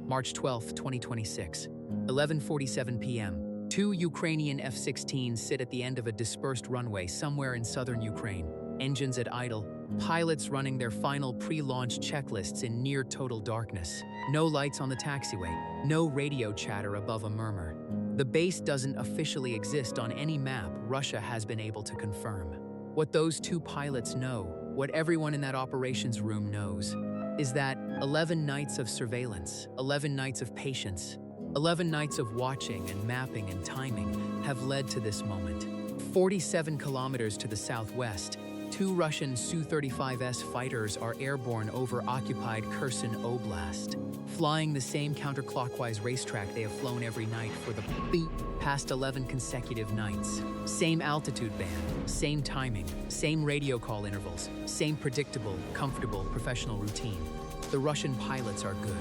March 12, 2026, 11:47 p.m. Two Ukrainian F-16s sit at the end of a dispersed runway somewhere in southern Ukraine, engines at idle, pilots running their final pre-launch checklists in near total darkness. No lights on the taxiway, no radio chatter above a murmur. The base doesn't officially exist on any map Russia has been able to confirm. What those two pilots know, what everyone in that operations room knows, is that 11 nights of surveillance, 11 nights of patience, 11 nights of watching and mapping and timing have led to this moment. 47 kilometers to the southwest, two Russian Su-35s fighters are airborne over occupied Kherson Oblast, flying the same counterclockwise racetrack they have flown every night for the past 11 consecutive nights. Same altitude band, same timing, same radio call intervals, same predictable, comfortable, professional routine. The Russian pilots are good.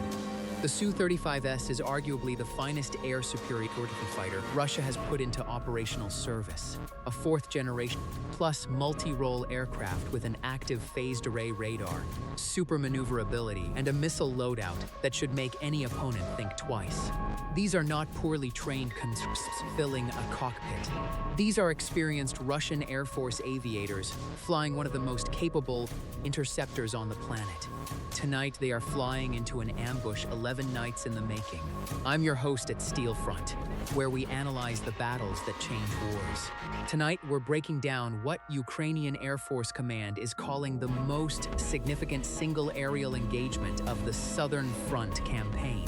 The Su-35s is arguably the finest air superiority fighter Russia has put into operational service. A fourth-generation plus multi-role aircraft with an active phased array radar, super maneuverability, and a missile loadout that should make any opponent think twice. These are not poorly trained conscripts filling a cockpit. These are experienced Russian Air Force aviators flying one of the most capable interceptors on the planet. Tonight, they are flying into an ambush 11 nights in the making. I'm your host at SteelFront, where we analyze the battles that change wars. Tonight, we're breaking down what Ukrainian Air Force Command is calling the most significant single aerial engagement of the Southern Front campaign,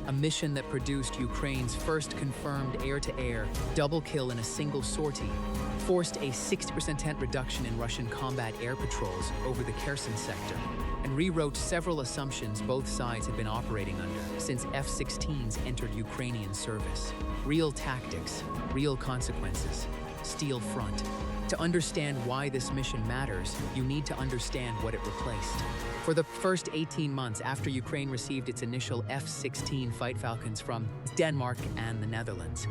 a mission that produced Ukraine's first confirmed air-to-air double kill in a single sortie, forced a 60% reduction in Russian combat air patrols over the Kherson sector, and rewrote several assumptions both sides had been operating under since F-16s entered Ukrainian service. Real tactics, real consequences. SteelFront. To understand why this mission matters, you need to understand what it replaced. For the first 18 months after Ukraine received its initial F-16 Fight Falcons from Denmark and the Netherlands,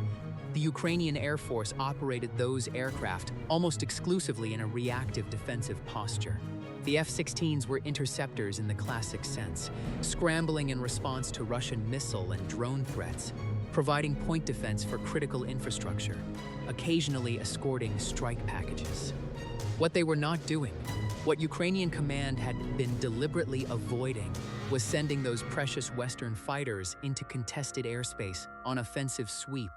the Ukrainian Air Force operated those aircraft almost exclusively in a reactive defensive posture. The F-16s were interceptors in the classic sense, scrambling in response to Russian missile and drone threats, providing point defense for critical infrastructure, occasionally escorting strike packages. What they were not doing, what Ukrainian command had been deliberately avoiding, was sending those precious Western fighters into contested airspace on offensive sweep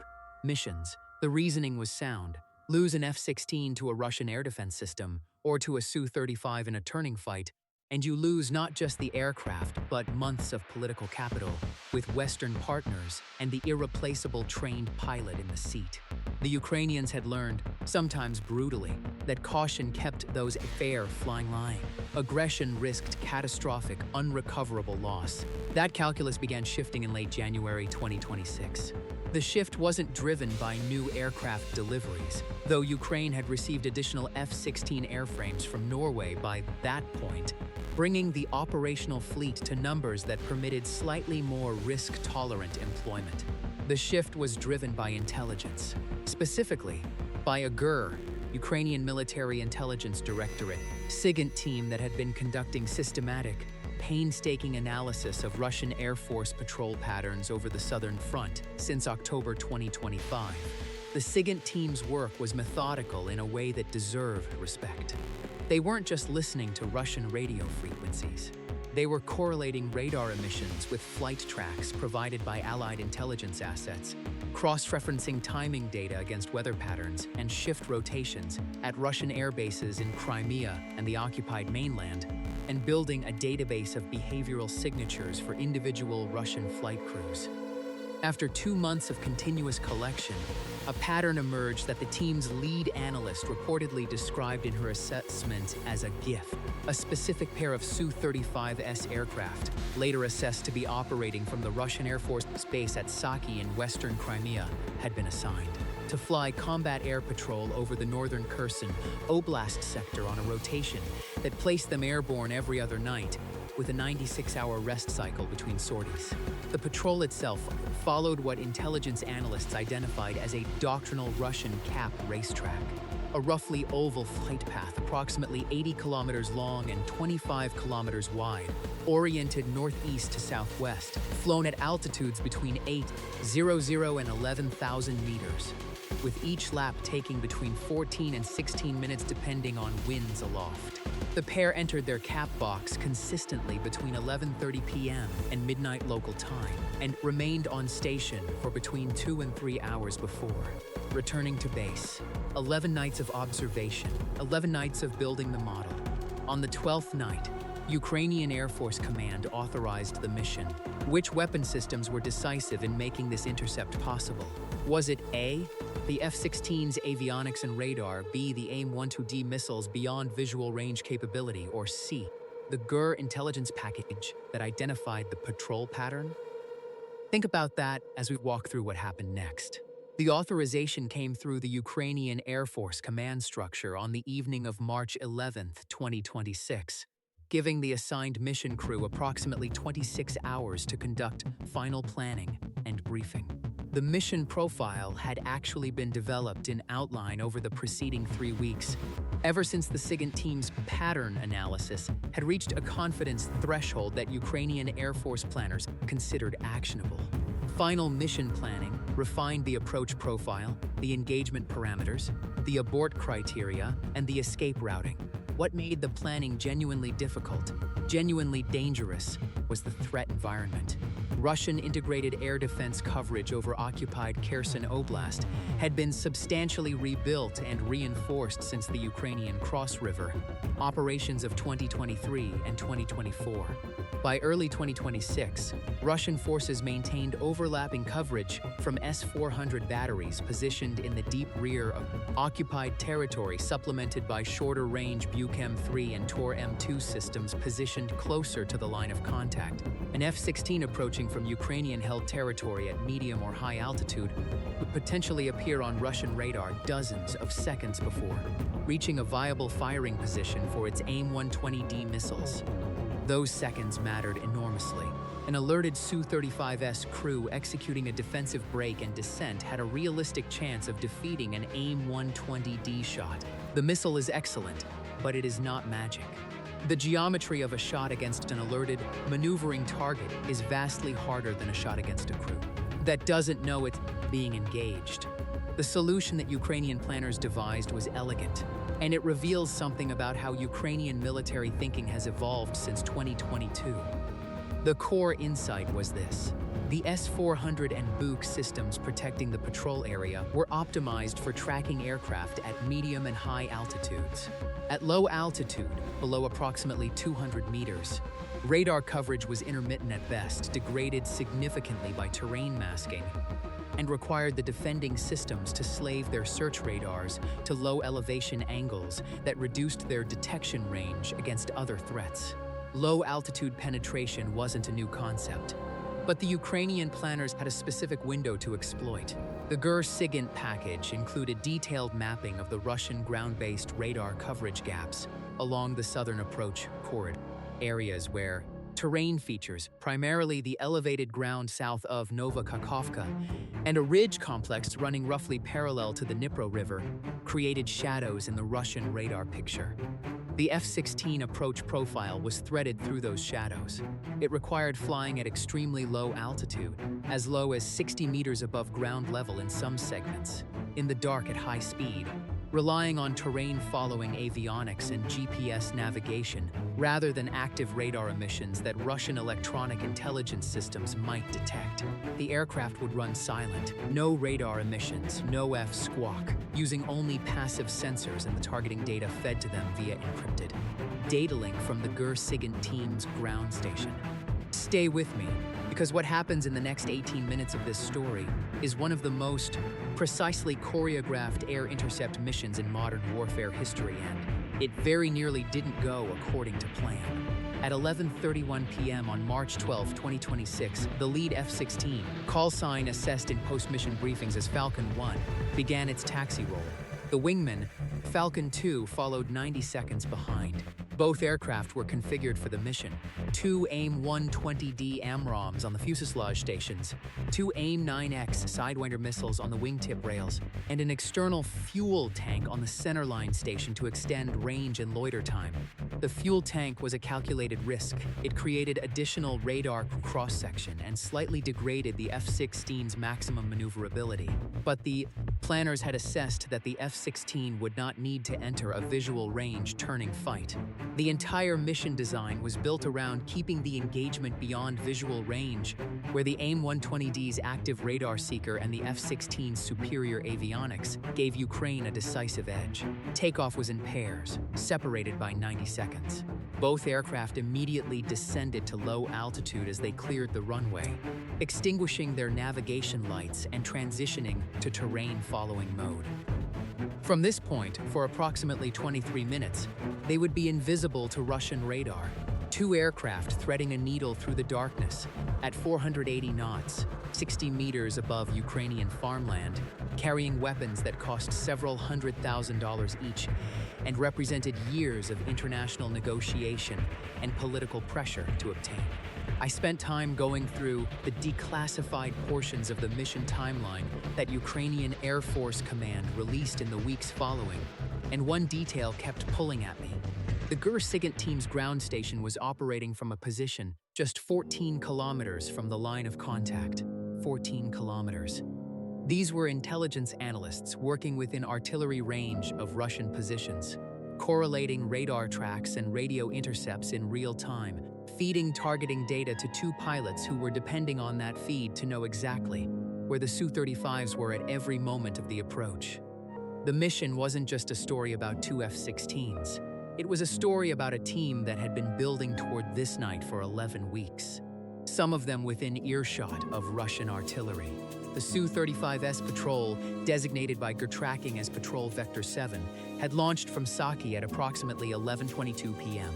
missions. The reasoning was sound. Lose an F-16 to a Russian air defense system, or to a Su-35 in a turning fight, and you lose not just the aircraft, but months of political capital, with Western partners and the irreplaceable trained pilot in the seat. The Ukrainians had learned, sometimes brutally, that caution kept those fair flying lying. Aggression risked catastrophic, unrecoverable loss. That calculus began shifting in late January 2026. The shift wasn't driven by new aircraft deliveries, though Ukraine had received additional F-16 airframes from Norway by that point, bringing the operational fleet to numbers that permitted slightly more risk-tolerant employment. The shift was driven by intelligence, specifically by a GUR, Ukrainian Military Intelligence Directorate, SIGINT team that had been conducting systematic, painstaking analysis of Russian Air Force patrol patterns over the Southern Front since October 2025. The SIGINT team's work was methodical in a way that deserved respect. They weren't just listening to Russian radio frequencies. They were correlating radar emissions with flight tracks provided by Allied intelligence assets, cross-referencing timing data against weather patterns and shift rotations at Russian air bases in Crimea and the occupied mainland, and building a database of behavioral signatures for individual Russian flight crews. After 2 months of continuous collection, a pattern emerged that the team's lead analyst reportedly described in her assessment as a GIF. A specific pair of Su-35s aircraft, later assessed to be operating from the Russian Air Force base at Saki in western Crimea, had been assigned to fly combat air patrol over the northern Kherson Oblast sector on a rotation that placed them airborne every other night, with a 96-hour rest cycle between sorties. The patrol itself followed what intelligence analysts identified as a doctrinal Russian cap racetrack. a roughly oval flight path approximately 80 kilometers long and 25 kilometers wide, oriented northeast to southwest, flown at altitudes between 8,000 and 11,000 meters, with each lap taking between 14 and 16 minutes depending on winds aloft. The pair entered their cap box consistently between 11:30 p.m. and midnight local time, and remained on station for between 2 and 3 hours before returning to base. 11 nights of observation, 11 nights of building the model. On the 12th night, Ukrainian Air Force Command authorized the mission. Which weapon systems were decisive in making this intercept possible? Was it A, the F-16s avionics and radar, B, the AIM-120D missiles beyond visual range capability, or C, the GUR intelligence package that identified the patrol pattern? Think about that as we walk through what happened next. The authorization came through the Ukrainian Air Force command structure on the evening of March 11, 2026, giving the assigned mission crew approximately 26 hours to conduct final planning and briefing. The mission profile had actually been developed in outline over the preceding 3 weeks, ever since the SIGINT team's pattern analysis had reached a confidence threshold that Ukrainian Air Force planners considered actionable. Final mission planning refined the approach profile, the engagement parameters, the abort criteria, and the escape routing. What made the planning genuinely difficult, genuinely dangerous, was the threat environment. Russian integrated air defense coverage over occupied Kherson Oblast had been substantially rebuilt and reinforced since the Ukrainian Cross River operations of 2023 and 2024. By early 2026, Russian forces maintained overlapping coverage from S-400 batteries positioned in the deep rear of occupied territory, supplemented by shorter-range BUK-M3 and Tor-M2 systems positioned closer to the line of contact. An F-16 approaching from Ukrainian-held territory at medium or high altitude would potentially appear on Russian radar dozens of seconds before reaching a viable firing position for its AIM-120D missiles. Those seconds mattered enormously. An alerted Su-35s crew executing a defensive break and descent had a realistic chance of defeating an AIM-120D shot. The missile is excellent, but it is not magic. The geometry of a shot against an alerted, maneuvering target is vastly harder than a shot against a crew that doesn't know it's being engaged. The solution that Ukrainian planners devised was elegant, and it reveals something about how Ukrainian military thinking has evolved since 2022. The core insight was this: the S-400 and BUK systems protecting the patrol area were optimized for tracking aircraft at medium and high altitudes. At low altitude, below approximately 200 meters, radar coverage was intermittent at best, degraded significantly by terrain masking, and required the defending systems to slave their search radars to low elevation angles that reduced their detection range against other threats. Low altitude penetration wasn't a new concept, but the Ukrainian planners had a specific window to exploit. The GUR SIGINT package included detailed mapping of the Russian ground-based radar coverage gaps along the southern approach corridor, areas where terrain features, primarily the elevated ground south of Novokakhovka, and a ridge complex running roughly parallel to the Dnipro River, created shadows in the Russian radar picture. The F-16 approach profile was threaded through those shadows. It required flying at extremely low altitude, as low as 60 meters above ground level in some segments, in the dark at high speed, relying on terrain-following avionics and GPS navigation rather than active radar emissions that Russian electronic intelligence systems might detect. The aircraft would run silent, no radar emissions, no F-squawk, using only passive sensors and the targeting data fed to them via encrypted data link from the GUR SIGINT team's ground station. Stay with me, because what happens in the next 18 minutes of this story is one of the most precisely choreographed air intercept missions in modern warfare history, and it very nearly didn't go according to plan. At 11:31 p.m. on March 12, 2026, the lead F-16, call sign assessed in post-mission briefings as Falcon 1, began its taxi roll. The wingman, Falcon 2, followed 90 seconds behind. Both aircraft were configured for the mission. 2 AIM-120D AMRAAMs on the fuselage stations, 2 AIM-9X Sidewinder missiles on the wingtip rails, and an external fuel tank on the centerline station to extend range and loiter time. The fuel tank was a calculated risk. It created additional radar cross-section and slightly degraded the F-16's maximum maneuverability. But the planners had assessed that the F-16 would not need to enter a visual range turning fight. The entire mission design was built around keeping the engagement beyond visual range, where the AIM-120D's active radar seeker and the F-16's superior avionics gave Ukraine a decisive edge. Takeoff was in pairs, separated by 90 seconds. Both aircraft immediately descended to low altitude as they cleared the runway, extinguishing their navigation lights and transitioning to terrain-following mode. From this point, for approximately 23 minutes, they would be invisible to Russian radar. 2 aircraft threading a needle through the darkness at 480 knots, 60 meters above Ukrainian farmland, carrying weapons that cost several $100,000 each and represented years of international negotiation and political pressure to obtain. I spent time going through the declassified portions of the mission timeline that Ukrainian Air Force Command released in the weeks following, and one detail kept pulling at me. The GUR SIGINT team's ground station was operating from a position just 14 kilometers from the line of contact. 14 kilometers. These were intelligence analysts working within artillery range of Russian positions, correlating radar tracks and radio intercepts in real time, feeding targeting data to 2 pilots who were depending on that feed to know exactly where the Su-35s were at every moment of the approach. The mission wasn't just a story about 2 F-16s. It was a story about a team that had been building toward this night for 11 weeks, some of them within earshot of Russian artillery. The Su-35s patrol, designated by GUR Tracking as Patrol Vector 7, had launched from Saki at approximately 11:22 p.m.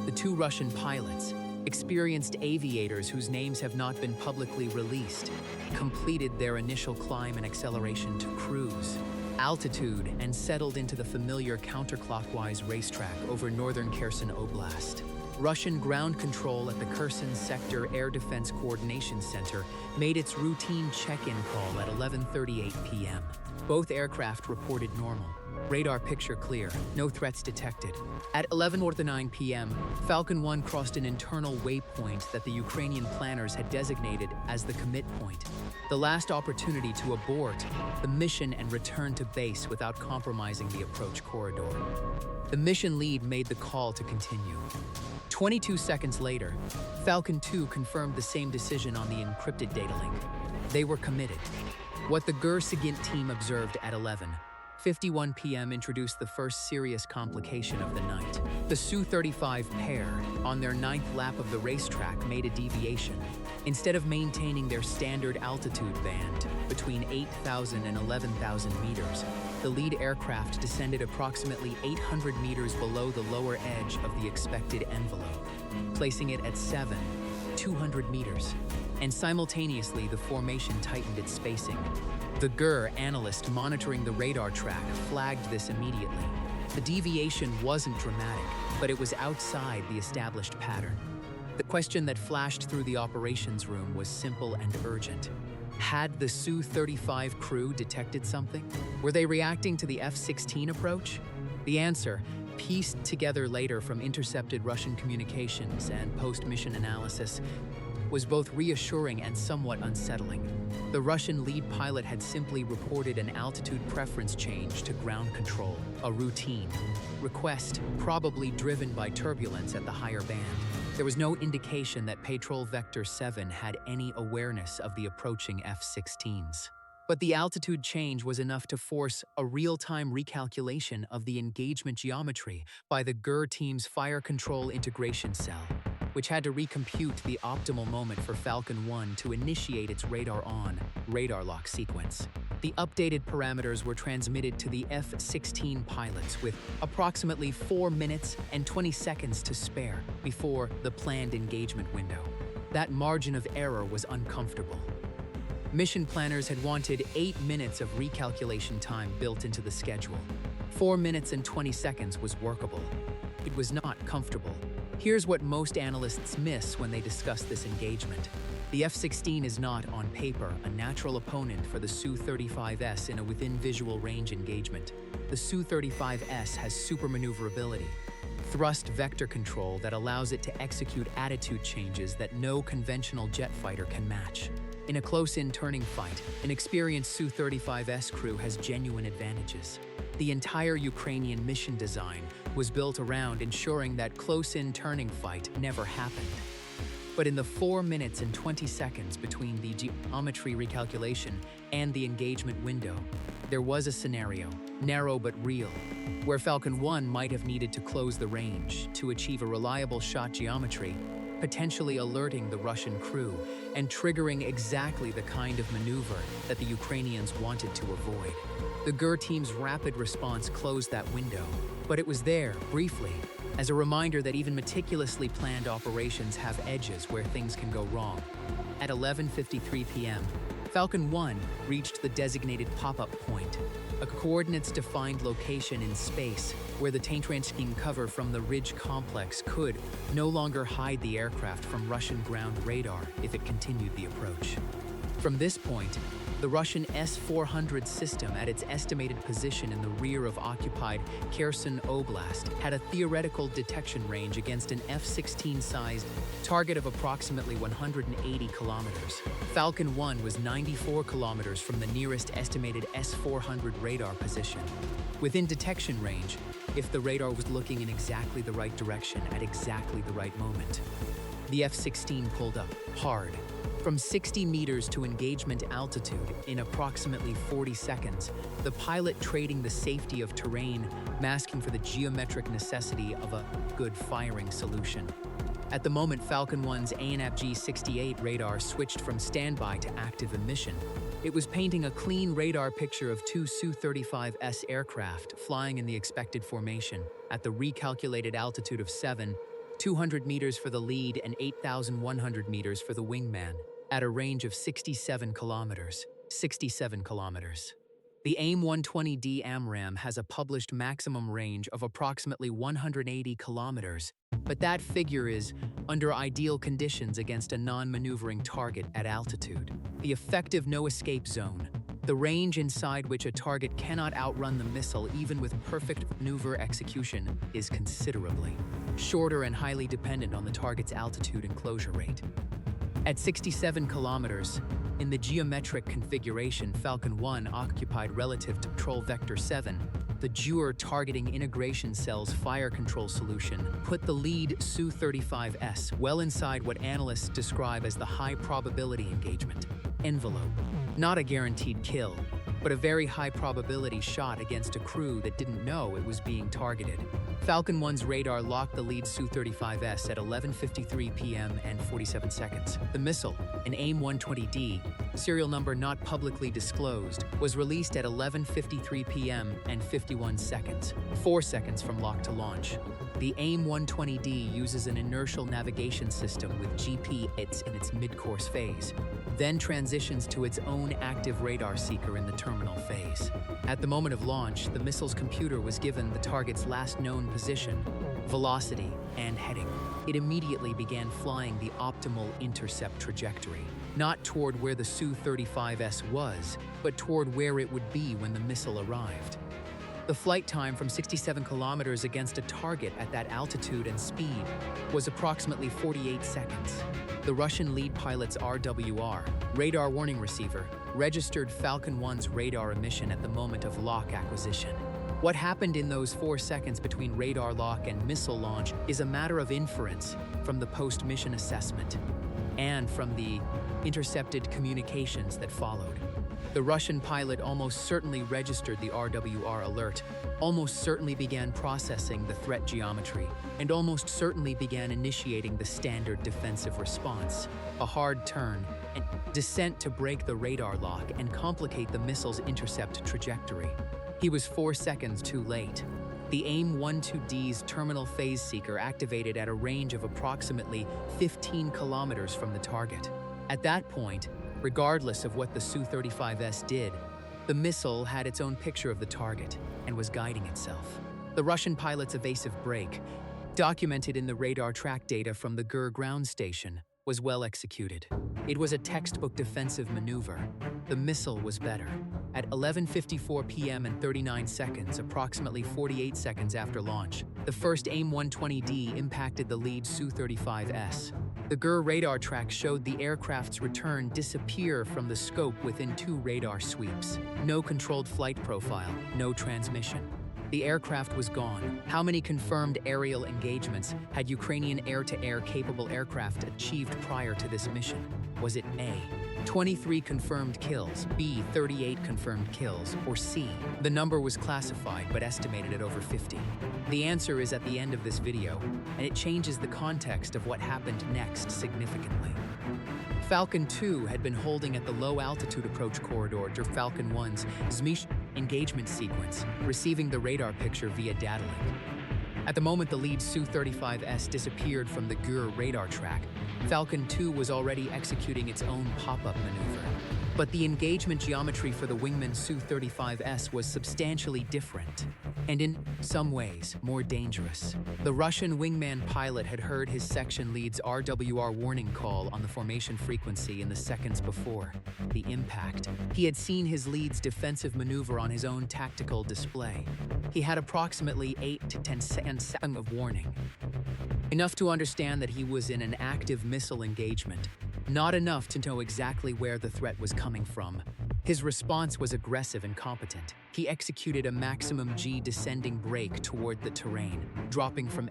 The 2 Russian pilots, experienced aviators whose names have not been publicly released, completed their initial climb and acceleration to cruise altitude and settled into the familiar counterclockwise racetrack over northern Kherson Oblast. Russian ground control at the Kherson Sector Air Defense Coordination Center made its routine check-in call at 11:38 p.m. Both aircraft reported normal. Radar picture clear, no threats detected. At 11:09 p.m., Falcon 1 crossed an internal waypoint that the Ukrainian planners had designated as the commit point, the last opportunity to abort the mission and return to base without compromising the approach corridor. The mission lead made the call to continue. 22 seconds later, Falcon 2 confirmed the same decision on the encrypted data link. They were committed. What the GUR SIGINT team observed at 11:51 p.m. introduced the first serious complication of the night. The Su-35 pair, on their 9th lap of the racetrack, made a deviation. Instead of maintaining their standard altitude band between 8,000 and 11,000 meters, the lead aircraft descended approximately 800 meters below the lower edge of the expected envelope, placing it at 200 meters. And simultaneously, the formation tightened its spacing. The GUR analyst monitoring the radar track flagged this immediately. The deviation wasn't dramatic, but it was outside the established pattern. The question that flashed through the operations room was simple and urgent. Had the Su-35 crew detected something? Were they reacting to the F-16 approach? The answer, pieced together later from intercepted Russian communications and post-mission analysis, was both reassuring and somewhat unsettling. The Russian lead pilot had simply reported an altitude preference change to ground control, a routine request probably driven by turbulence at the higher band. There was no indication that Patrol Vector 7 had any awareness of the approaching F-16s. But the altitude change was enough to force a real-time recalculation of the engagement geometry by the GUR team's fire control integration cell, which had to recompute the optimal moment for Falcon 1 to initiate its radar-on, radar-lock sequence. The updated parameters were transmitted to the F-16 pilots with approximately 4 minutes and 20 seconds to spare before the planned engagement window. That margin of error was uncomfortable. Mission planners had wanted 8 minutes of recalculation time built into the schedule. 4 minutes and 20 seconds was workable. it was not comfortable. Here's what most analysts miss when they discuss this engagement. The F-16 is not, on paper, a natural opponent for the Su-35s in a within visual range engagement. The Su-35s has super maneuverability, thrust vector control that allows it to execute attitude changes that no conventional jet fighter can match. In a close-in turning fight, an experienced Su-35s crew has genuine advantages. The entire Ukrainian mission design was built around ensuring that close-in turning fight never happened. But in the 4 minutes and 20 seconds between the geometry recalculation and the engagement window, there was a scenario, narrow but real, where Falcon 1 might have needed to close the range to achieve a reliable shot geometry, potentially alerting the Russian crew and triggering exactly the kind of maneuver that the Ukrainians wanted to avoid. The GUR team's rapid response closed that window, but it was there, briefly, as a reminder that even meticulously planned operations have edges where things can go wrong. At 11:53 p.m., Falcon 1 reached the designated pop-up point, a coordinates-defined location in space where the tank-ranking cover from the ridge complex could no longer hide the aircraft from Russian ground radar if it continued the approach. From this point, the Russian S-400 system at its estimated position in the rear of occupied Kherson Oblast had a theoretical detection range against an F-16-sized target of approximately 180 kilometers. Falcon 1 was 94 kilometers from the nearest estimated S-400 radar position. Within detection range, if the radar was looking in exactly the right direction at exactly the right moment. The F-16 pulled up, hard, from 60 meters to engagement altitude in approximately 40 seconds, the pilot trading the safety of terrain, masking for the geometric necessity of a good firing solution. At the moment, Falcon 1's AIM-120D radar switched from standby to active emission. It was painting a clean radar picture of two Su-35s aircraft flying in the expected formation at the recalculated altitude of 200 meters for the lead and 8,100 meters for the wingman, at a range of 67 kilometers. The AIM-120D AMRAAM has a published maximum range of approximately 180 kilometers, but that figure is under ideal conditions against a non-maneuvering target at altitude. The effective no-escape zone, the range inside which a target cannot outrun the missile even with perfect maneuver execution, is considerably shorter and highly dependent on the target's altitude and closure rate. At 67 kilometers, in the geometric configuration Falcon 1 occupied relative to Control Vector 7, the GUR targeting integration cell's fire control solution put the lead Su-35s well inside what analysts describe as the high probability engagement envelope. Not a guaranteed kill, but a very high probability shot against a crew that didn't know it was being targeted. Falcon 1's radar locked the lead Su-35s at 11:53 p.m. and 47 seconds. The missile, an AIM-120D, serial number not publicly disclosed, was released at 11:53 p.m. and 51 seconds, 4 seconds from lock to launch. The AIM-120D uses an inertial navigation system with GPS in its mid-course phase, then transitions to its own active radar seeker in the terminal phase. At the moment of launch, the missile's computer was given the target's last known position, velocity, and heading. It immediately began flying the optimal intercept trajectory, not toward where the Su-35s was, but toward where it would be when the missile arrived. The flight time from 67 kilometers against a target at that altitude and speed was approximately 48 seconds. The Russian lead pilot's RWR, radar warning receiver, registered Falcon 1's radar emission at the moment of lock acquisition. What happened in those 4 seconds between radar lock and missile launch is a matter of inference from the post-mission assessment and from the intercepted communications that followed. The Russian pilot almost certainly registered the RWR alert, almost certainly began processing the threat geometry, and almost certainly began initiating the standard defensive response, a hard turn, and descent to break the radar lock and complicate the missile's intercept trajectory. He was 4 seconds too late. The AIM-120D's terminal phase seeker activated at a range of approximately 15 kilometers from the target. At that point, regardless of what the Su-35s did, the missile had its own picture of the target and was guiding itself. The Russian pilot's evasive break, documented in the radar track data from the GUR ground station, was well executed. It was a textbook defensive maneuver. The missile was better. At 11:54 p.m. and 39 seconds, approximately 48 seconds after launch, the first AIM-120D impacted the lead Su-35s. The GUR radar track showed the aircraft's return disappear from the scope within 2 radar sweeps. No controlled flight profile, no transmission. The aircraft was gone. How many confirmed aerial engagements had Ukrainian air-to-air capable aircraft achieved prior to this mission? Was it A, 23 confirmed kills, B, 38 confirmed kills, or C, the number was classified but estimated at over 50? The answer is at the end of this video, and it changes the context of what happened next significantly. Falcon 2 had been holding at the low-altitude approach corridor during Falcon 1's ZMISH engagement sequence, receiving the radar picture via data link. At the moment the lead Su-35s disappeared from the GUR radar track, Falcon 2 was already executing its own pop-up maneuver. But the engagement geometry for the wingman Su-35s was substantially different, and in some ways, more dangerous. The Russian wingman pilot had heard his section lead's RWR warning call on the formation frequency in the seconds before the impact. He had seen his lead's defensive maneuver on his own tactical display. He had approximately 8 to 10 seconds of warning. Enough to understand that he was in an active missile engagement, not enough to know exactly where the threat was coming from. His response was aggressive and competent. He executed a maximum G descending brake toward the terrain, dropping from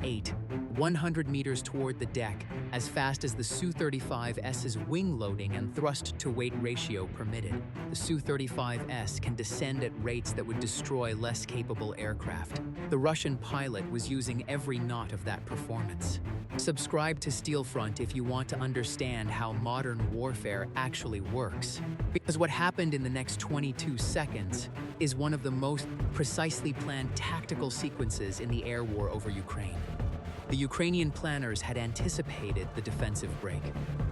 100 meters toward the deck as fast as the Su-35s's wing loading and thrust-to-weight ratio permitted. The Su-35s can descend at rates that would destroy less capable aircraft. The Russian pilot was using every knot of that performance. Subscribe to SteelFront if you want to understand how modern warfare actually works. Because what happened in the next 22 seconds is one of the most precisely planned tactical sequences in the air war over Ukraine. The Ukrainian planners had anticipated the defensive break,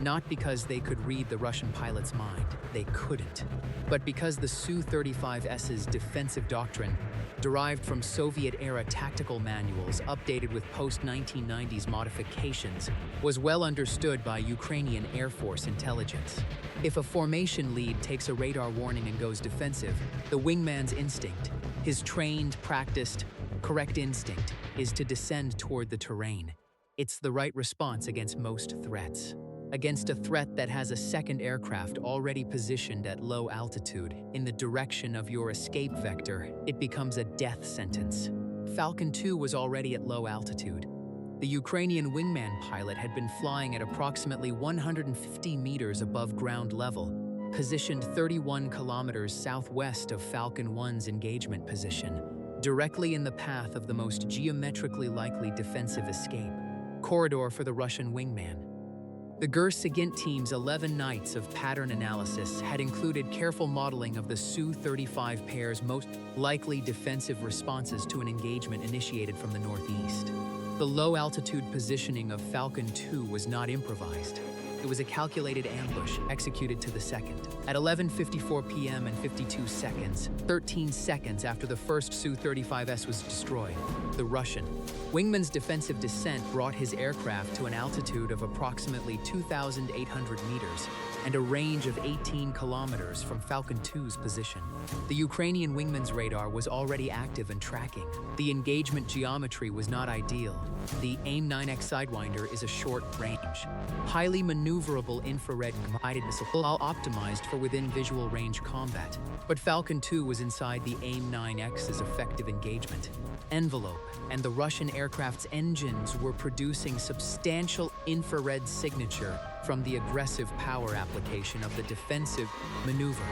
not because they could read the Russian pilot's mind, they couldn't, but because the Su-35s's defensive doctrine, derived from Soviet-era tactical manuals updated with post-1990s modifications, was well understood by Ukrainian Air Force intelligence. If a formation lead takes a radar warning and goes defensive, the wingman's instinct, his trained, practiced, correct instinct, is to descend toward the terrain. It's the right response against most threats. Against a threat that has a second aircraft already positioned at low altitude in the direction of your escape vector, it becomes a death sentence. Falcon 2 was already at low altitude. The Ukrainian wingman pilot had been flying at approximately 150 meters above ground level, positioned 31 kilometers southwest of Falcon 1's engagement position, directly in the path of the most geometrically likely defensive escape corridor for the Russian wingman. The GUR SIGINT team's 11 nights of pattern analysis had included careful modeling of the Su-35 pair's most likely defensive responses to an engagement initiated from the northeast. The low-altitude positioning of Falcon 2 was not improvised. It was a calculated ambush executed to the second. At 11:54 p.m. and 52 seconds, 13 seconds after the first Su-35s was destroyed, the Russian wingman's defensive descent brought his aircraft to an altitude of approximately 2,800 meters and a range of 18 kilometers from Falcon 2's position. The Ukrainian wingman's radar was already active and tracking. The engagement geometry was not ideal. The AIM-9X Sidewinder is a short-range, highly maneuverable infrared guided missile all optimized for within visual range combat. But Falcon 2 was inside the AIM-9X's effective engagement envelope, and the Russian aircraft's engines were producing substantial infrared signature from the aggressive power application of the defensive maneuver.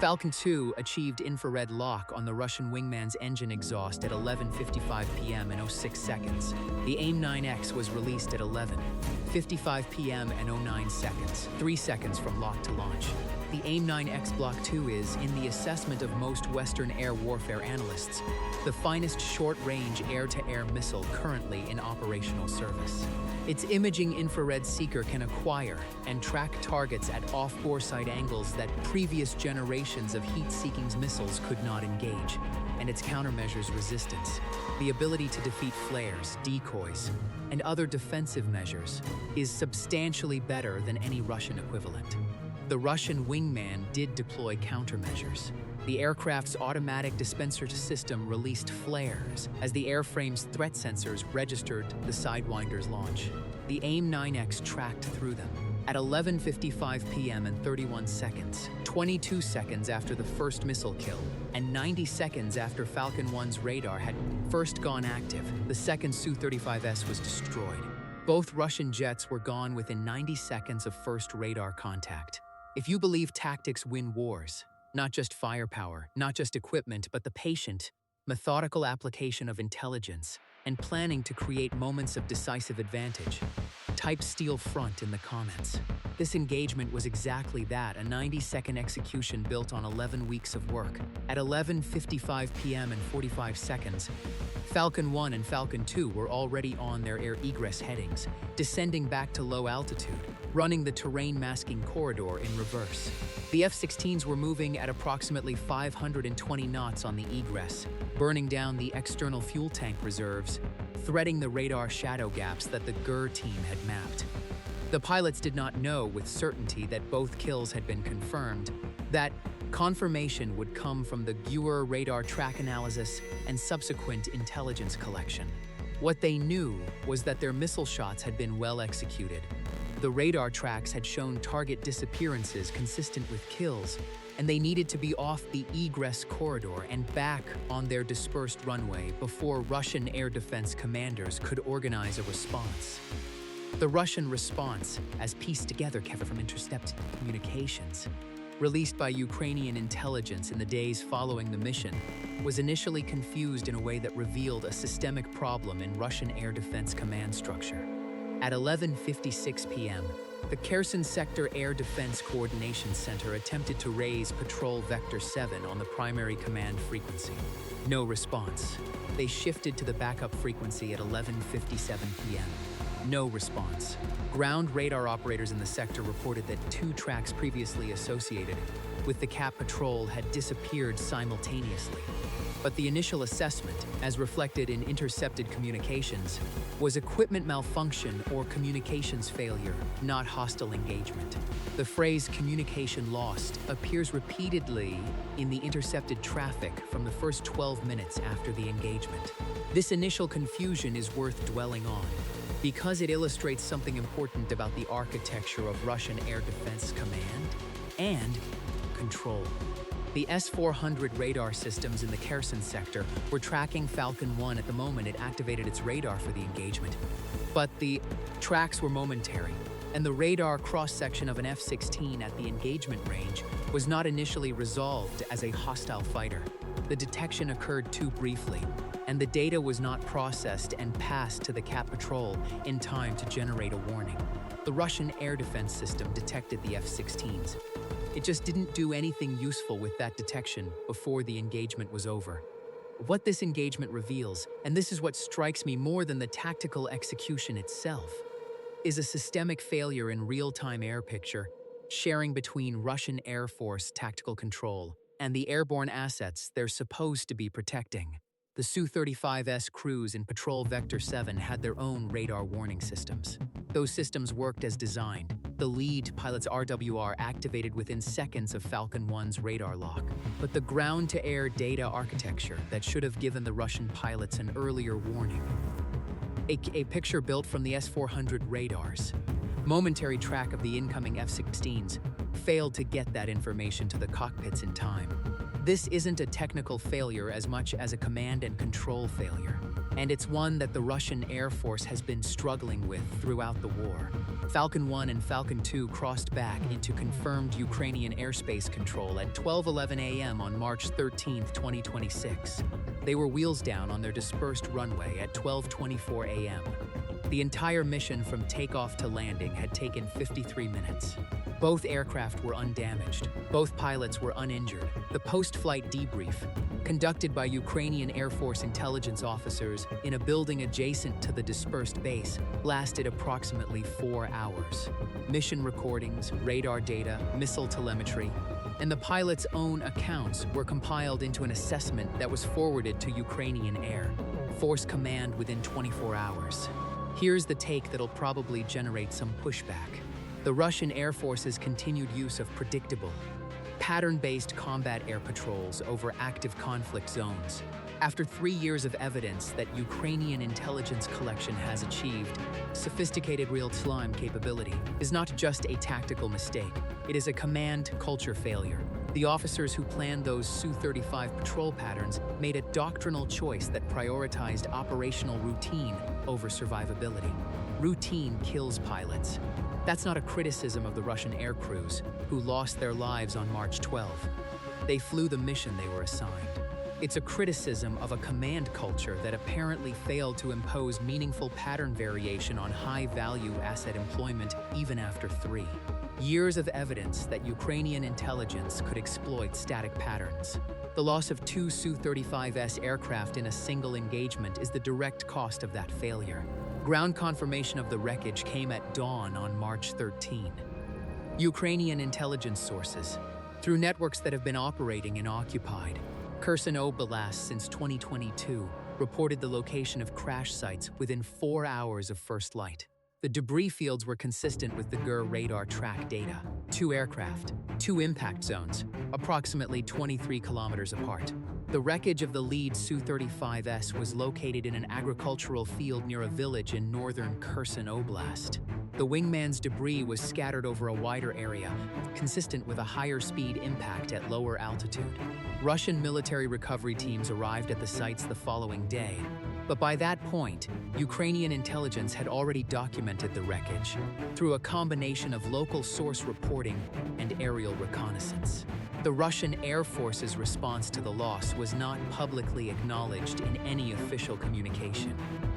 Falcon 2 achieved infrared lock on the Russian wingman's engine exhaust at 11:55 p.m. and 06 seconds. The AIM-9X was released at 11:55 p.m. and 09 seconds, 3 seconds from lock to launch. The AIM-9X Block 2 is, in the assessment of most Western air warfare analysts, the finest short-range air-to-air missile currently in operational service. Its imaging infrared seeker can acquire fire and track targets at off-boresight angles that previous generations of heat-seeking missiles could not engage, and its countermeasures resistance, the ability to defeat flares, decoys, and other defensive measures, is substantially better than any Russian equivalent. The Russian wingman did deploy countermeasures. The aircraft's automatic dispenser system released flares as the airframe's threat sensors registered the Sidewinder's launch. The AIM-9X tracked through them. At 11:55 p.m. and 31 seconds, 22 seconds after the first missile kill, and 90 seconds after Falcon 1's radar had first gone active, the second Su-35s was destroyed. Both Russian jets were gone within 90 seconds of first radar contact. If you believe tactics win wars, not just firepower, not just equipment, but the patient, methodical application of intelligence and planning to create moments of decisive advantage, type SteelFront in the comments. This engagement was exactly that, a 90-second execution built on 11 weeks of work. At 11:55 p.m. and 45 seconds, Falcon 1 and Falcon 2 were already on their air egress headings, descending back to low altitude, running the terrain masking corridor in reverse. The F-16s were moving at approximately 520 knots on the egress, burning down the external fuel tank reserves, threading the radar shadow gaps that the GUR team had mapped. The pilots did not know with certainty that both kills had been confirmed. That confirmation would come from the GUR radar track analysis and subsequent intelligence collection. What they knew was that their missile shots had been well executed. The radar tracks had shown target disappearances consistent with kills, and they needed to be off the egress corridor and back on their dispersed runway before Russian air defense commanders could organize a response. The Russian response, as pieced together from intercepted communications, released by Ukrainian intelligence in the days following the mission, was initially confused in a way that revealed a systemic problem in Russian air defense command structure. At 11:56 p.m., the Kherson Sector Air Defense Coordination Center attempted to raise Patrol Vector 7 on the primary command frequency. No response. They shifted to the backup frequency at 11:57 p.m. No response. Ground radar operators in the sector reported that 2 tracks previously associated with the CAP patrol had disappeared simultaneously. But the initial assessment, as reflected in intercepted communications, was equipment malfunction or communications failure, not hostile engagement. The phrase "communication lost" appears repeatedly in the intercepted traffic from the first 12 minutes after the engagement. This initial confusion is worth dwelling on, because it illustrates something important about the architecture of Russian Air Defense Command and control. The S-400 radar systems in the Kherson sector were tracking Falcon 1 at the moment it activated its radar for the engagement. But the tracks were momentary, and the radar cross-section of an F-16 at the engagement range was not initially resolved as a hostile fighter. The detection occurred too briefly, and the data was not processed and passed to the CAP patrol in time to generate a warning. The Russian air defense system detected the F-16s. It just didn't do anything useful with that detection before the engagement was over. What this engagement reveals, and this is what strikes me more than the tactical execution itself, is a systemic failure in real-time air picture sharing between Russian Air Force tactical control and the airborne assets they're supposed to be protecting. The Su-35s crews in Patrol Vector 7 had their own radar warning systems. Those systems worked as designed. The lead pilot's RWR activated within seconds of Falcon 1's radar lock. But the ground-to-air data architecture that should have given the Russian pilots an earlier warning. A picture built from the S-400 radars. Momentary track of the incoming F-16s failed to get that information to the cockpits in time. This isn't a technical failure as much as a command and control failure, and it's one that the Russian Air Force has been struggling with throughout the war. Falcon 1 and Falcon 2 crossed back into confirmed Ukrainian airspace control at 12:11 a.m. on March 13, 2026. They were wheels down on their dispersed runway at 12:24 a.m. The entire mission from takeoff to landing had taken 53 minutes. Both aircraft were undamaged. Both pilots were uninjured. The post-flight debrief, conducted by Ukrainian Air Force intelligence officers in a building adjacent to the dispersed base, lasted approximately 4 hours. Mission recordings, radar data, missile telemetry, and the pilots' own accounts were compiled into an assessment that was forwarded to Ukrainian Air Force Command within 24 hours. Here's the take that'll probably generate some pushback. The Russian Air Force's continued use of predictable, pattern-based combat air patrols over active conflict zones. After 3 years of evidence that Ukrainian intelligence collection has achieved sophisticated real-time capability, is not just a tactical mistake, it is a command culture failure. The officers who planned those Su-35 patrol patterns made a doctrinal choice that prioritized operational routine over survivability. Routine kills pilots. That's not a criticism of the Russian air crews, who lost their lives on March 12. They flew the mission they were assigned. It's a criticism of a command culture that apparently failed to impose meaningful pattern variation on high-value asset employment even after 3 years of evidence that Ukrainian intelligence could exploit static patterns. The loss of 2 Su-35s aircraft in a single engagement is the direct cost of that failure. Ground confirmation of the wreckage came at dawn on March 13. Ukrainian intelligence sources, through networks that have been operating in occupied Kherson oblast since 2022, reported the location of crash sites within 4 hours of first light. The debris fields were consistent with the GUR radar track data. 2 aircraft, 2 impact zones, approximately 23 kilometers apart. The wreckage of the lead Su-35s was located in an agricultural field near a village in northern Kherson Oblast. The wingman's debris was scattered over a wider area, consistent with a higher speed impact at lower altitude. Russian military recovery teams arrived at the sites the following day, but by that point, Ukrainian intelligence had already documented the wreckage through a combination of local source reporting and aerial reconnaissance. The Russian Air Force's response to the loss was not publicly acknowledged in any official communication.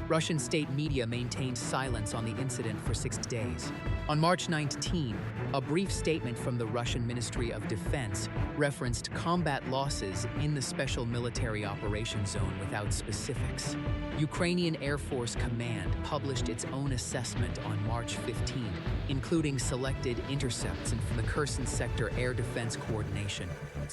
Russian state media maintained silence on the incident for 6 days. On March 19, a brief statement from the Russian Ministry of Defense referenced combat losses in the Special Military Operations Zone without specifics. Ukrainian Air Force Command published its own assessment on March 15, including selected intercepts from the Kherson Sector Air Defense Coordination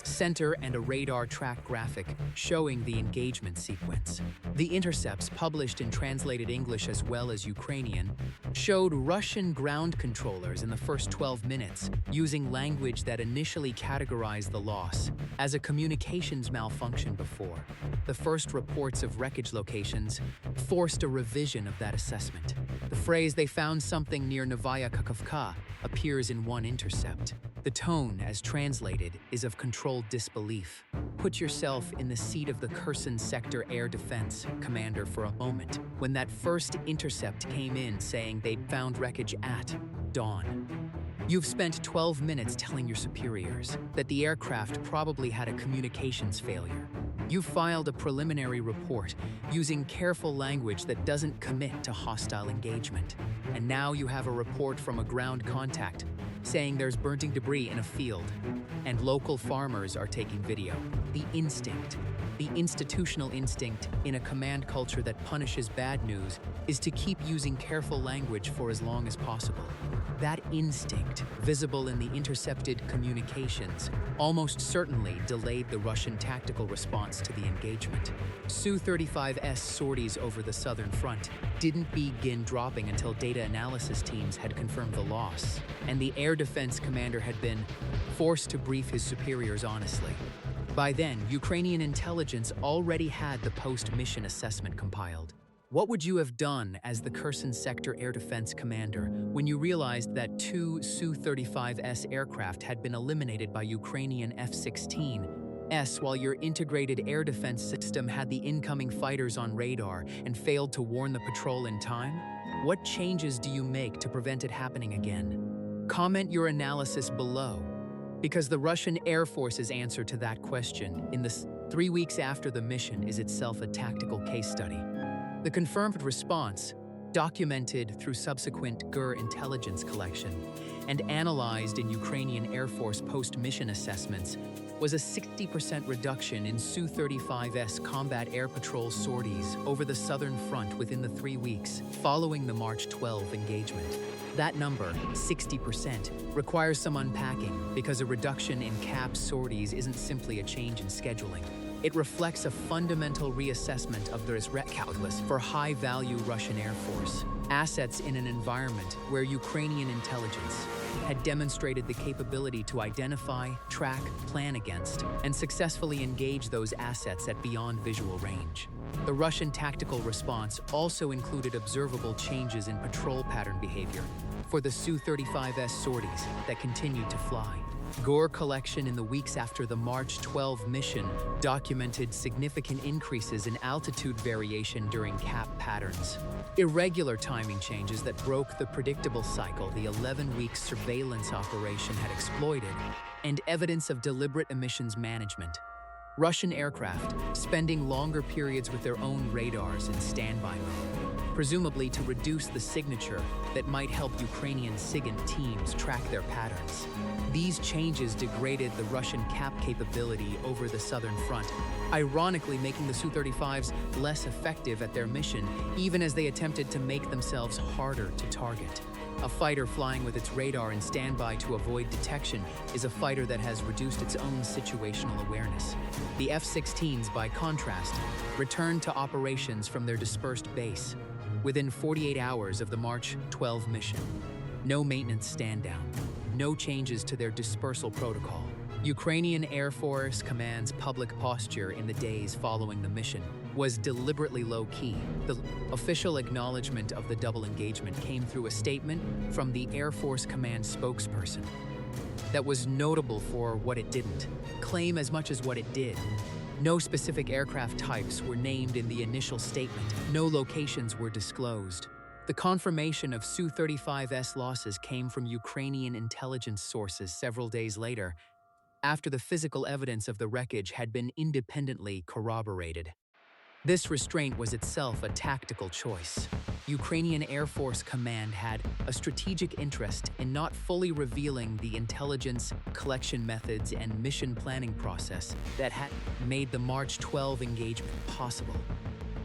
Center and a radar track graphic showing the engagement sequence. The intercepts, published in translated English as well as Ukrainian, showed Russian ground controllers in the first 12 minutes using language that initially categorized the loss as a communications malfunction before. The first reports of wreckage locations forced a revision of that assessment. The phrase "they found something near Novaya Kakhovka" appears in one intercept. The tone, as translated, is of controlled disbelief. Put yourself in the seat of the Kherson Sector Air Defense commander for a moment when that first intercept came in saying they'd found wreckage at dawn. You've spent 12 minutes telling your superiors that the aircraft probably had a communications failure. You filed a preliminary report using careful language that doesn't commit to hostile engagement. And now you have a report from a ground contact saying there's burning debris in a field, and local farmers are taking video. The instinct, the institutional instinct in a command culture that punishes bad news is to keep using careful language for as long as possible. That instinct, visible in the intercepted communications, almost certainly delayed the Russian tactical response to the engagement. Su-35s sorties over the southern front didn't begin dropping until data analysis teams had confirmed the loss, and the air defense commander had been forced to brief his superiors honestly. By then, Ukrainian intelligence already had the post-mission assessment compiled. What would you have done as the Kherson Sector Air Defense Commander when you realized that 2 Su-35s aircraft had been eliminated by Ukrainian F-16s while your integrated air defense system had the incoming fighters on radar and failed to warn the patrol in time? What changes do you make to prevent it happening again? Comment your analysis below, because the Russian Air Force's answer to that question in the 3 weeks after the mission is itself a tactical case study. The confirmed response, documented through subsequent GUR intelligence collection, and analyzed in Ukrainian Air Force post-mission assessments, was a 60% reduction in Su-35s combat air patrol sorties over the southern front within the 3 weeks following the March 12 engagement. That number, 60%, requires some unpacking because a reduction in CAP sorties isn't simply a change in scheduling. It reflects a fundamental reassessment of the threat calculus for high-value Russian Air Force assets in an environment where Ukrainian intelligence had demonstrated the capability to identify, track, plan against, and successfully engage those assets at beyond visual range. The Russian tactical response also included observable changes in patrol pattern behavior for the Su-35s sorties that continued to fly. GUR collection in the weeks after the March 12 mission documented significant increases in altitude variation during CAP patterns, irregular timing changes that broke the predictable cycle the 11-week surveillance operation had exploited, and evidence of deliberate emissions management. Russian aircraft spending longer periods with their own radars in standby mode, presumably to reduce the signature that might help Ukrainian SIGINT teams track their patterns. These changes degraded the Russian CAP capability over the southern front, ironically making the Su-35s less effective at their mission, even as they attempted to make themselves harder to target. A fighter flying with its radar in standby to avoid detection is a fighter that has reduced its own situational awareness. The F-16s, by contrast, returned to operations from their dispersed base within 48 hours of the March 12 mission. No maintenance stand-down, no changes to their dispersal protocol. Ukrainian Air Force Command's public posture in the days following the mission was deliberately low-key. The official acknowledgement of the double engagement came through a statement from the Air Force Command spokesperson that was notable for what it didn't claim as much as what it did. No specific aircraft types were named in the initial statement. No locations were disclosed. The confirmation of Su-35s losses came from Ukrainian intelligence sources several days later, after the physical evidence of the wreckage had been independently corroborated. This restraint was itself a tactical choice. Ukrainian Air Force Command had a strategic interest in not fully revealing the intelligence collection methods and mission planning process that had made the March 12 engagement possible.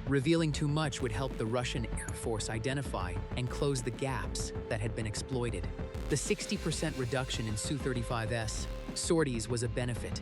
Revealing too much would help the Russian Air Force identify and close the gaps that had been exploited. The 60% reduction in Su-35s sorties was a benefit,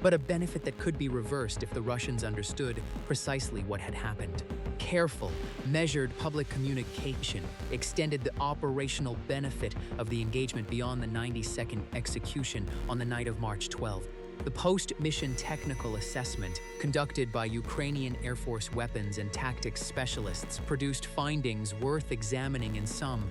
but a benefit that could be reversed if the Russians understood precisely what had happened. Careful, measured public communication extended the operational benefit of the engagement beyond the 90-second execution on the night of March 12. The post-mission technical assessment conducted by Ukrainian Air Force weapons and tactics specialists produced findings worth examining in some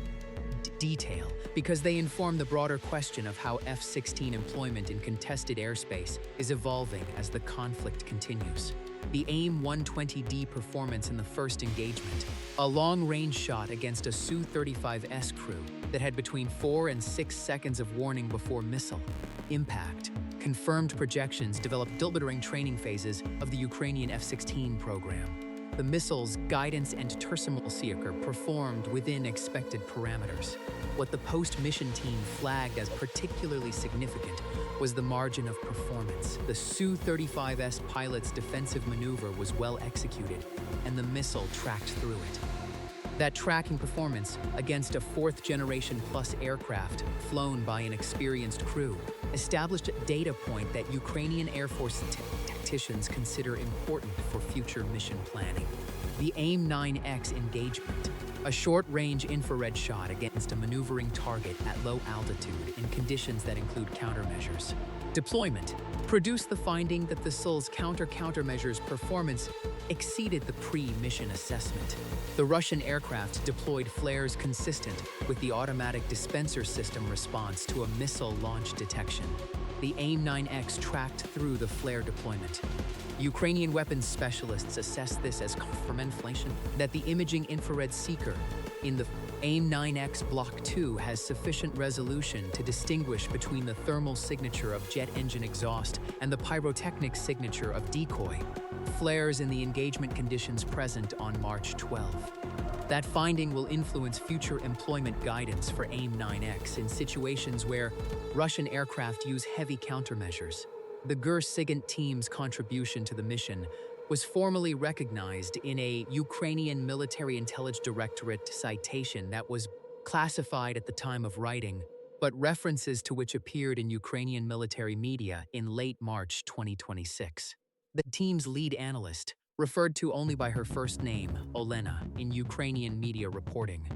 detail because they inform the broader question of how F-16 employment in contested airspace is evolving as the conflict continues. The AIM-120D performance in the first engagement, a long-range shot against a Su-35s crew that had between 4 and 6 seconds of warning before missile impact, confirmed projections developed during training phases of the Ukrainian F-16 program. The missile's guidance and terminal seeker performed within expected parameters. What the post-mission team flagged as particularly significant was the margin of performance. The Su-35s pilot's defensive maneuver was well executed, and the missile tracked through it. That tracking performance against a fourth-generation plus aircraft flown by an experienced crew established a data point that Ukrainian Air Force tacticians consider important for future mission planning. The AIM-9X engagement, a short-range infrared shot against a maneuvering target at low altitude in conditions that include countermeasures. Deployment produced the finding that the SUL's countermeasures performance exceeded the pre-mission assessment. The Russian aircraft deployed flares consistent with the automatic dispenser system response to a missile launch detection. The AIM-9X tracked through the flare deployment. Ukrainian weapons specialists assessed this as confirmation that the imaging infrared seeker in the AIM-9X Block 2 has sufficient resolution to distinguish between the thermal signature of jet engine exhaust and the pyrotechnic signature of decoy flares in the engagement conditions present on March 12. That finding will influence future employment guidance for AIM-9X in situations where Russian aircraft use heavy countermeasures. The GUR SIGINT team's contribution to the mission was formally recognized in a Ukrainian Military Intelligence Directorate citation that was classified at the time of writing, but references to which appeared in Ukrainian military media in late March 2026. The team's lead analyst, referred to only by her first name, Olena, in Ukrainian media reporting,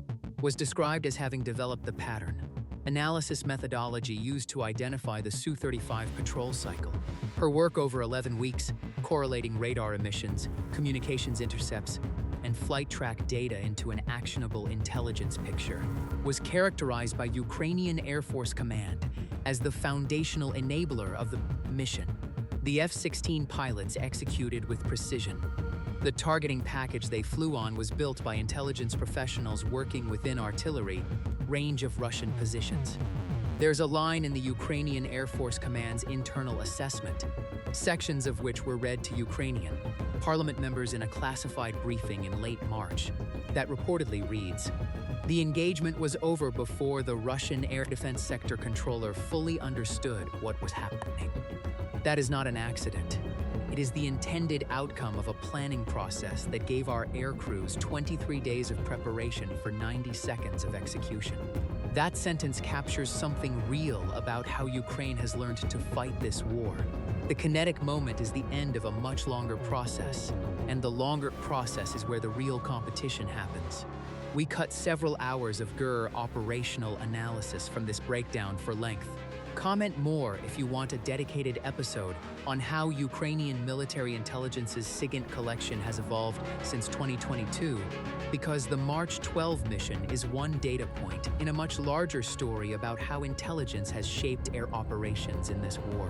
was described as having developed the pattern analysis methodology used to identify the Su-35 patrol cycle. Her work over 11 weeks, correlating radar emissions, communications intercepts, and flight track data into an actionable intelligence picture, was characterized by Ukrainian Air Force Command as the foundational enabler of the mission. The F-16 pilots executed with precision. The targeting package they flew on was built by intelligence professionals working within artillery range of Russian positions. There's a line in the Ukrainian Air Force Command's internal assessment, sections of which were read to Ukrainian parliament members in a classified briefing in late March, that reportedly reads, "The engagement was over before the Russian air defense sector controller fully understood what was happening." That is not an accident. It is the intended outcome of a planning process that gave our air crews 23 days of preparation for 90 seconds of execution. That sentence captures something real about how Ukraine has learned to fight this war. The kinetic moment is the end of a much longer process, and the longer process is where the real competition happens. We cut several hours of GUR operational analysis from this breakdown for length. Comment more if you want a dedicated episode on how Ukrainian military intelligence's SIGINT collection has evolved since 2022, because the March 12 mission is one data point in a much larger story about how intelligence has shaped air operations in this war.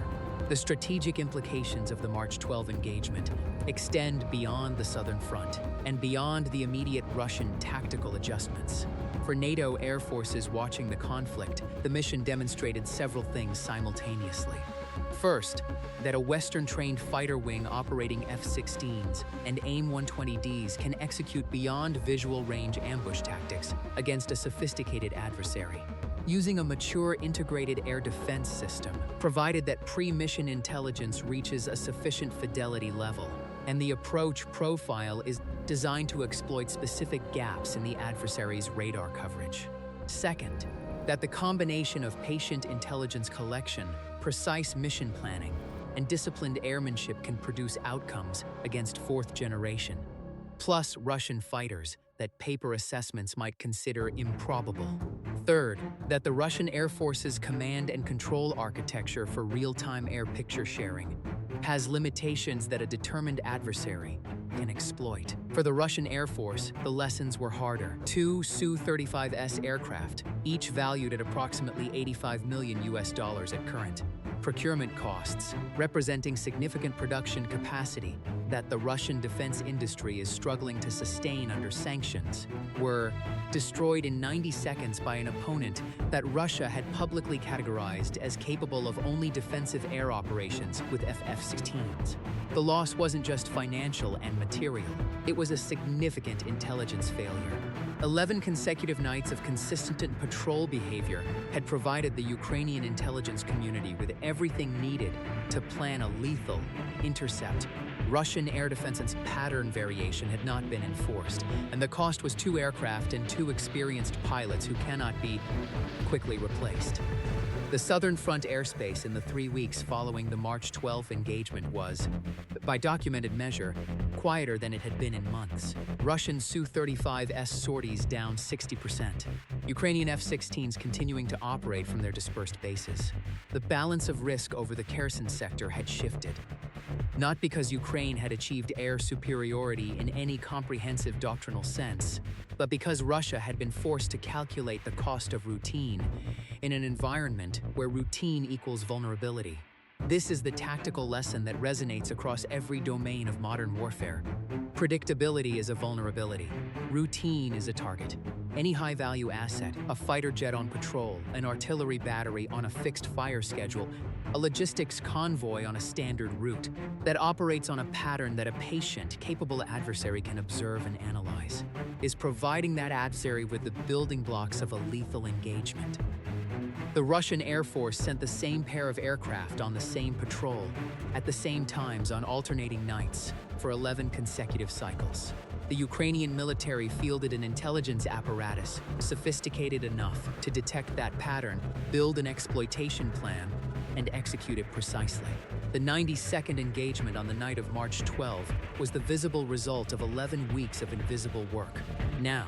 The strategic implications of the March 12 engagement extend beyond the southern front and beyond the immediate Russian tactical adjustments. For NATO air forces watching the conflict, the mission demonstrated several things simultaneously. First, that a Western-trained fighter wing operating F-16s and AIM-120Ds can execute beyond visual range ambush tactics against a sophisticated adversary, using a mature integrated air defense system, provided that pre-mission intelligence reaches a sufficient fidelity level, and the approach profile is designed to exploit specific gaps in the adversary's radar coverage. Second, that the combination of patient intelligence collection, precise mission planning, and disciplined airmanship can produce outcomes against fourth generation, plus Russian fighters that paper assessments might consider improbable. Third, that the Russian Air Force's command and control architecture for real-time air picture sharing has limitations that a determined adversary can exploit. For the Russian Air Force, the lessons were harder. 2 Su-35s aircraft, each valued at approximately $85 million at current procurement costs, representing significant production capacity that the Russian defense industry is struggling to sustain under sanctions, were destroyed in 90 seconds by an opponent that Russia had publicly categorized as capable of only defensive air operations with F-16s. The loss wasn't just financial and material, it was a significant intelligence failure. 11 consecutive nights of consistent patrol behavior had provided the Ukrainian intelligence community with everything needed to plan a lethal intercept. Russian air defense's pattern variation had not been enforced, and the cost was 2 aircraft and 2 experienced pilots who cannot be quickly replaced. The southern front airspace in the 3 weeks following the March 12 engagement was, by documented measure, quieter than it had been in months. Russian Su-35s sorties down 60%. Ukrainian F-16s continuing to operate from their dispersed bases. The balance of risk over the Kherson sector had shifted. Not because Ukraine had achieved air superiority in any comprehensive doctrinal sense, but because Russia had been forced to calculate the cost of routine in an environment where routine equals vulnerability. This is the tactical lesson that resonates across every domain of modern warfare. Predictability is a vulnerability. Routine is a target. Any high-value asset, a fighter jet on patrol, an artillery battery on a fixed fire schedule, a logistics convoy on a standard route that operates on a pattern that a patient, capable adversary can observe and analyze, is providing that adversary with the building blocks of a lethal engagement. The Russian Air Force sent the same pair of aircraft on the same patrol at the same times on alternating nights for 11 consecutive cycles. The Ukrainian military fielded an intelligence apparatus sophisticated enough to detect that pattern, build an exploitation plan, and execute it precisely. The 90-second engagement on the night of March 12 was the visible result of 11 weeks of invisible work. Now,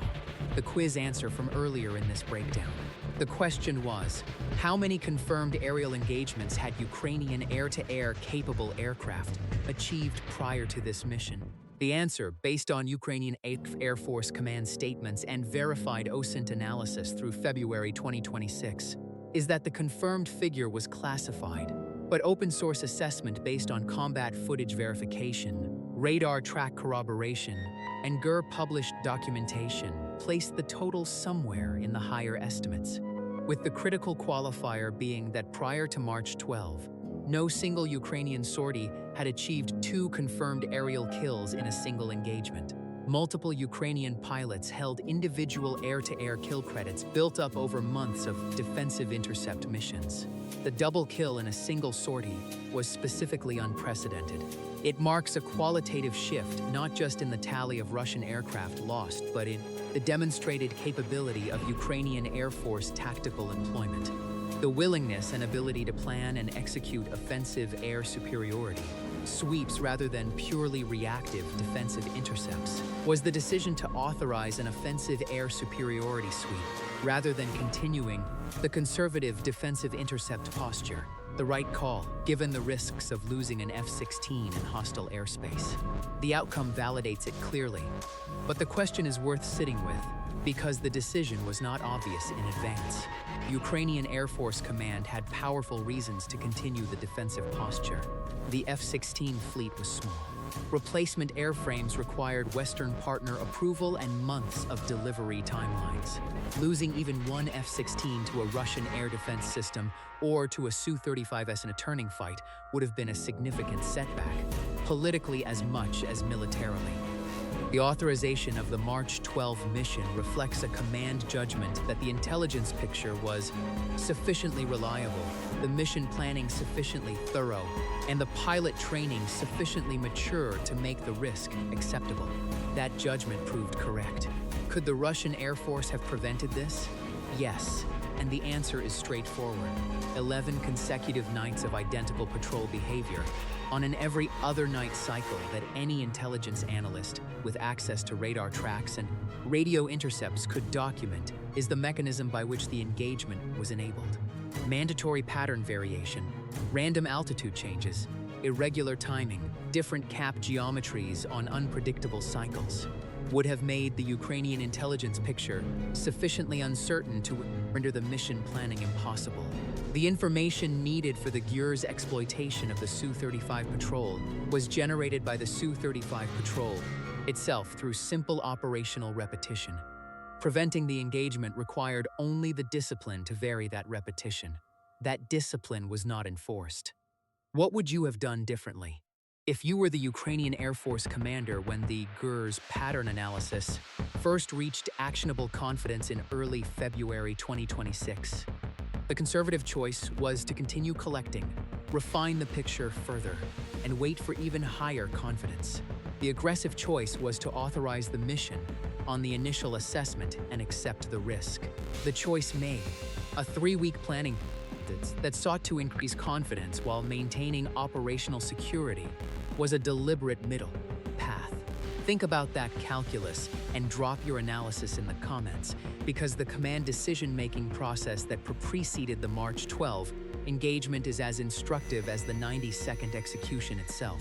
the quiz answer from earlier in this breakdown. The question was, how many confirmed aerial engagements had Ukrainian air-to-air capable aircraft achieved prior to this mission? The answer, based on Ukrainian Air Force Command statements and verified OSINT analysis through February 2026, is that the confirmed figure was classified, but open-source assessment based on combat footage verification, radar track corroboration, and GUR published documentation placed the total somewhere in the higher estimates, with the critical qualifier being that prior to March 12, no single Ukrainian sortie had achieved 2 confirmed aerial kills in a single engagement. Multiple Ukrainian pilots held individual air-to-air kill credits built up over months of defensive intercept missions. The double kill in a single sortie was specifically unprecedented. It marks a qualitative shift not just in the tally of Russian aircraft lost, but in the demonstrated capability of Ukrainian Air Force tactical employment. The willingness and ability to plan and execute offensive air superiority, sweeps rather than purely reactive defensive intercepts, was the decision to authorize an offensive air superiority sweep rather than continuing the conservative defensive intercept posture. The right call, given the risks of losing an F-16 in hostile airspace. The outcome validates it clearly, but the question is worth sitting with because the decision was not obvious in advance. Ukrainian Air Force Command had powerful reasons to continue the defensive posture. The F-16 fleet was small. Replacement airframes required Western partner approval and months of delivery timelines. Losing even one F-16 to a Russian air defense system or to a Su-35s in a turning fight would have been a significant setback, politically as much as militarily. The authorization of the March 12 mission reflects a command judgment that the intelligence picture was sufficiently reliable, the mission planning sufficiently thorough, and the pilot training sufficiently mature to make the risk acceptable. That judgment proved correct. Could the Russian Air Force have prevented this? Yes, and the answer is straightforward. 11 consecutive nights of identical patrol behavior on an every other night cycle that any intelligence analyst with access to radar tracks and radio intercepts could document is the mechanism by which the engagement was enabled. Mandatory pattern variation, random altitude changes, irregular timing, different cap geometries on unpredictable cycles would have made the Ukrainian intelligence picture sufficiently uncertain to render the mission planning impossible. The information needed for the GUR's exploitation of the Su-35 patrol was generated by the Su-35 patrol itself through simple operational repetition. Preventing the engagement required only the discipline to vary that repetition. That discipline was not enforced. What would you have done differently? If you were the Ukrainian Air Force commander when the GUR's pattern analysis first reached actionable confidence in early February 2026, the conservative choice was to continue collecting, refine the picture further, and wait for even higher confidence. The aggressive choice was to authorize the mission on the initial assessment and accept the risk. The choice made, a 3-week planning that sought to increase confidence while maintaining operational security, was a deliberate middle path. Think about that calculus and drop your analysis in the comments, because the command decision-making process that preceded the March 12 engagement is as instructive as the 90-second execution itself.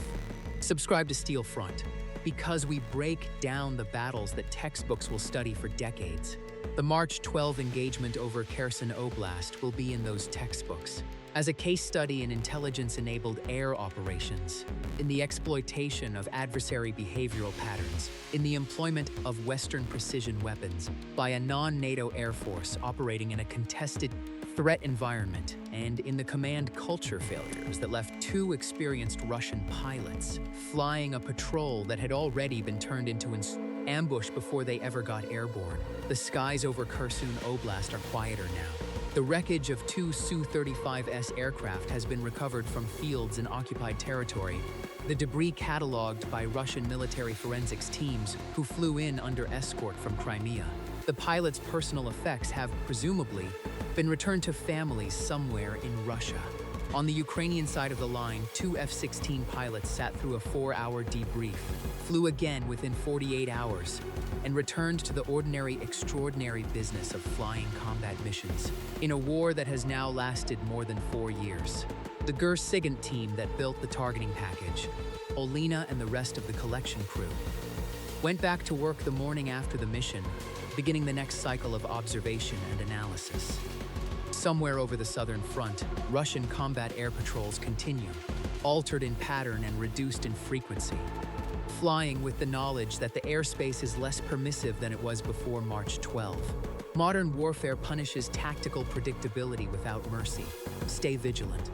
Subscribe to SteelFront, because we break down the battles that textbooks will study for decades. The March 12 engagement over Kherson Oblast will be in those textbooks as a case study in intelligence-enabled air operations, in the exploitation of adversary behavioral patterns, in the employment of Western precision weapons by a non-NATO air force operating in a contested threat environment and in the command culture failures that left two experienced Russian pilots flying a patrol that had already been turned into an ambush before they ever got airborne. The skies over Kherson Oblast are quieter now. The wreckage of two Su-35s aircraft has been recovered from fields in occupied territory, the debris catalogued by Russian military forensics teams who flew in under escort from Crimea. The pilots' personal effects have, presumably, been returned to families somewhere in Russia. On the Ukrainian side of the line, two F-16 pilots sat through a 4-hour debrief, flew again within 48 hours, and returned to the ordinary, extraordinary business of flying combat missions in a war that has now lasted more than 4 years. The GUR SIGINT team that built the targeting package, Olena and the rest of the collection crew, went back to work the morning after the mission, beginning the next cycle of observation and analysis. Somewhere over the southern front, Russian combat air patrols continue, altered in pattern and reduced in frequency, flying with the knowledge that the airspace is less permissive than it was before March 12. Modern warfare punishes tactical predictability without mercy. Stay vigilant.